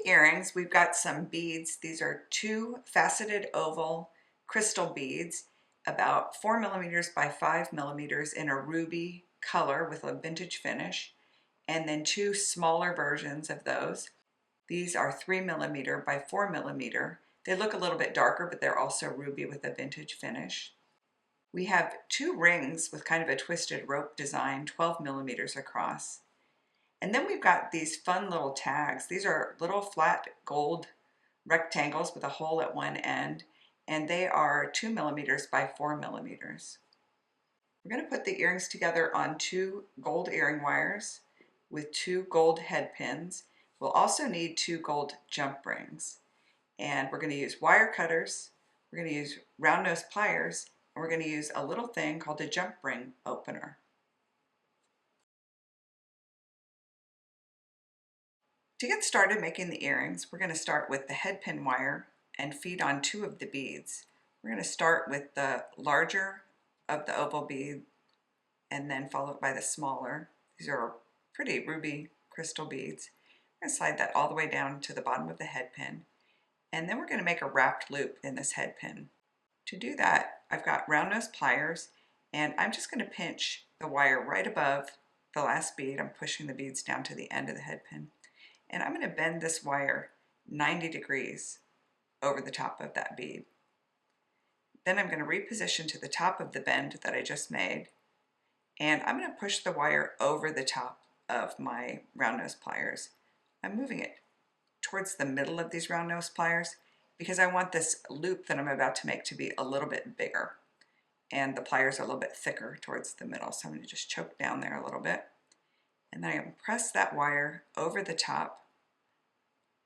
the earrings, we've got some beads. These are 2 faceted oval crystal beads, about 4 millimeters by 5 millimeters in a ruby color with a vintage finish, and then 2 smaller versions of those. These are 3 millimeter by 4 millimeter. They look a little bit darker, but they're also ruby with a vintage finish. We have 2 rings with kind of a twisted rope design, 12 millimeters across. And then we've got these fun little tags. These are little flat gold rectangles with a hole at one end, and they are 2 millimeters by 4 millimeters. We're going to put the earrings together on 2 gold earring wires with 2 gold head pins. We'll also need 2 gold jump rings. And we're going to use wire cutters, we're going to use round nose pliers, and we're going to use a little thing called a jump ring opener. To get started making the earrings, we're going to start with the head pin wire and feed on 2 of the beads. We're going to start with the larger of the oval bead and then followed by the smaller. These are pretty ruby crystal beads. We're going to slide that all the way down to the bottom of the head pin, and then we're going to make a wrapped loop in this head pin. To do that, I've got round nose pliers, and I'm just going to pinch the wire right above the last bead. I'm pushing the beads down to the end of the head pin. And I'm going to bend this wire 90 degrees over the top of that bead. Then I'm going to reposition to the top of the bend that I just made, and I'm going to push the wire over the top of my round nose pliers. I'm moving it towards the middle of these round nose pliers because I want this loop that I'm about to make to be a little bit bigger, and the pliers are a little bit thicker towards the middle, so I'm going to just choke down there a little bit. And then I'm going to press that wire over the top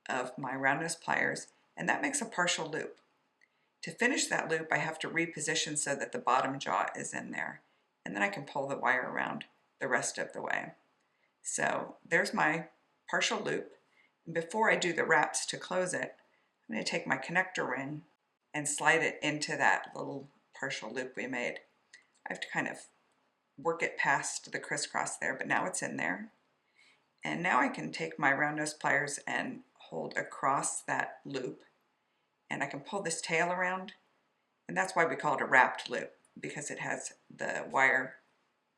of my round nose pliers, and that makes a partial loop. To finish that loop, I have to reposition so that the bottom jaw is in there, and then I can pull the wire around the rest of the way. So there's my partial loop. And before I do the wraps to close it, I'm going to take my connector ring and slide it into that little partial loop we made. I have to kind of work it past the crisscross there, but now it's in there. And now I can take my round nose pliers and hold across that loop, and I can pull this tail around, and that's why we call it a wrapped loop, because it has the wire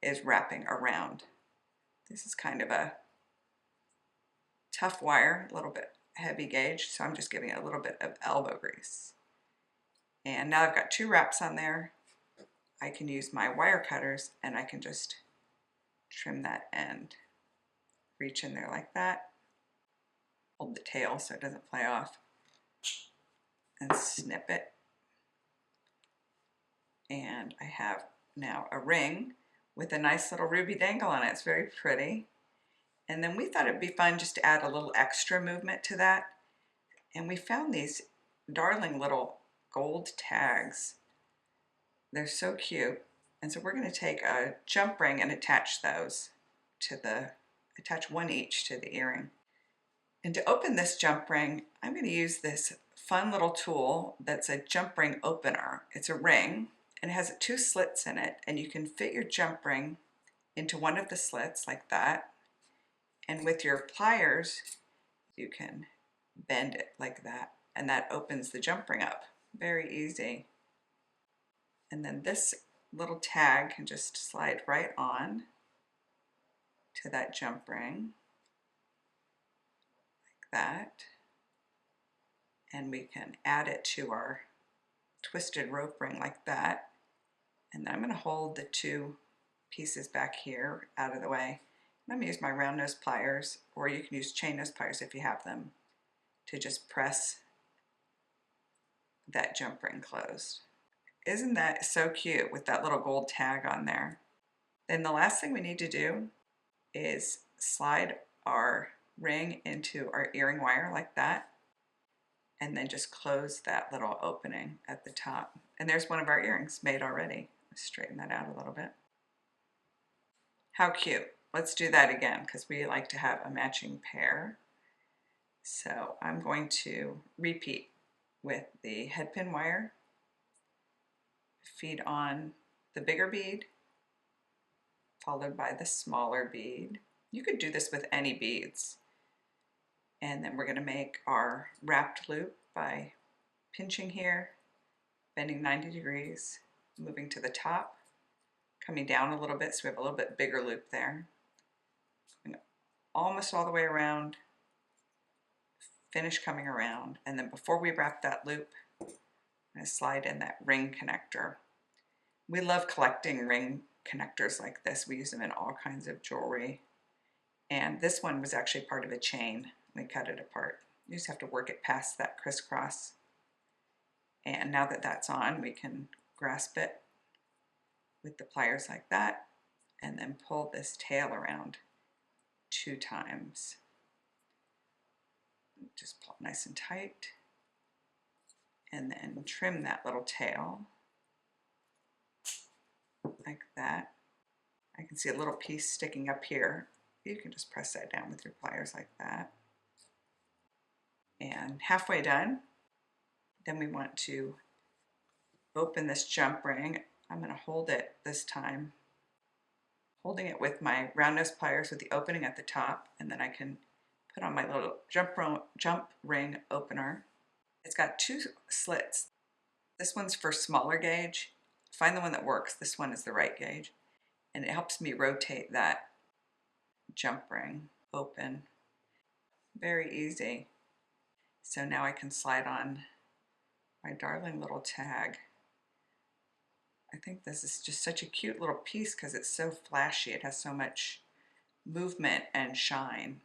is wrapping around. This is kind of a tough wire, a little bit heavy gauge, so I'm just giving it a little bit of elbow grease. And now I've got 2 wraps on there. I can use my wire cutters and I can just trim that end. Reach in there like that, hold the tail so it doesn't fly off, and snip it. And I have now a ring with a nice little ruby dangle on it. It's very pretty. And then we thought it'd be fun just to add a little extra movement to that. And we found these darling little gold tags. They're so cute. And so we're going to take a jump ring and attach those to attach 1 each to the earring. And to open this jump ring, I'm going to use this fun little tool that's a jump ring opener. It's a ring, and it has 2 slits in it, and you can fit your jump ring into one of the slits like that. And with your pliers, you can bend it like that, and that opens the jump ring up. Very easy. And then this little tag can just slide right on to that jump ring like that. And we can add it to our twisted rope ring like that. And then I'm going to hold the 2 pieces back here out of the way. I'm going to use my round nose pliers, or you can use chain nose pliers if you have them, to just press that jump ring closed. Isn't that so cute with that little gold tag on there? Then the last thing we need to do is slide our ring into our earring wire like that, and then just close that little opening at the top. And there's one of our earrings made already. Let's straighten that out a little bit. How cute. Let's do that again because we like to have a matching pair. So I'm going to repeat with the head pin wire, feed on the bigger bead, followed by the smaller bead. You could do this with any beads. And then we're going to make our wrapped loop by pinching here, bending 90 degrees, moving to the top, coming down a little bit so we have a little bit bigger loop there, going almost all the way around, finish coming around, and then before we wrap that loop, I'm going to slide in that ring connector. We love collecting ring connectors like this. We use them in all kinds of jewelry. And this one was actually part of a chain. We cut it apart. You just have to work it past that crisscross. And now that that's on, we can grasp it with the pliers like that, and then pull this tail around 2 times. Just pull it nice and tight, and then trim that little tail like that. I can see a little piece sticking up here. You can just press that down with your pliers like that. And halfway done, then we want to open this jump ring. I'm going to hold it this time, holding it with my round nose pliers with the opening at the top, and then I can put on my little jump ring opener. It's got 2 slits. This one's for smaller gauge. Find the one that works. This one is the right gauge, and it helps me rotate that jump ring open. Very easy. So now I can slide on my darling little tag. I think this is just such a cute little piece because it's so flashy. It has so much movement and shine.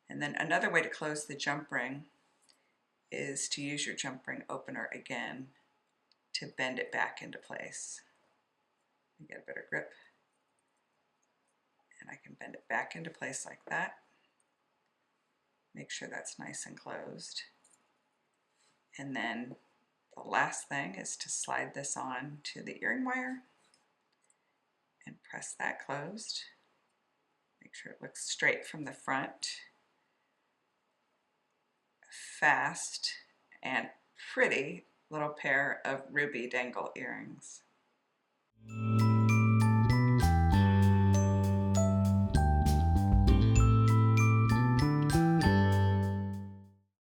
And then another way to close the jump ring is to use your jump ring opener again to bend it back into place. You get a better grip. And I can bend it back into place like that. Make sure that's nice and closed. And then the last thing is to slide this on to the earring wire and press that closed. Make sure it looks straight from the front. Fast and pretty little pair of ruby dangle earrings.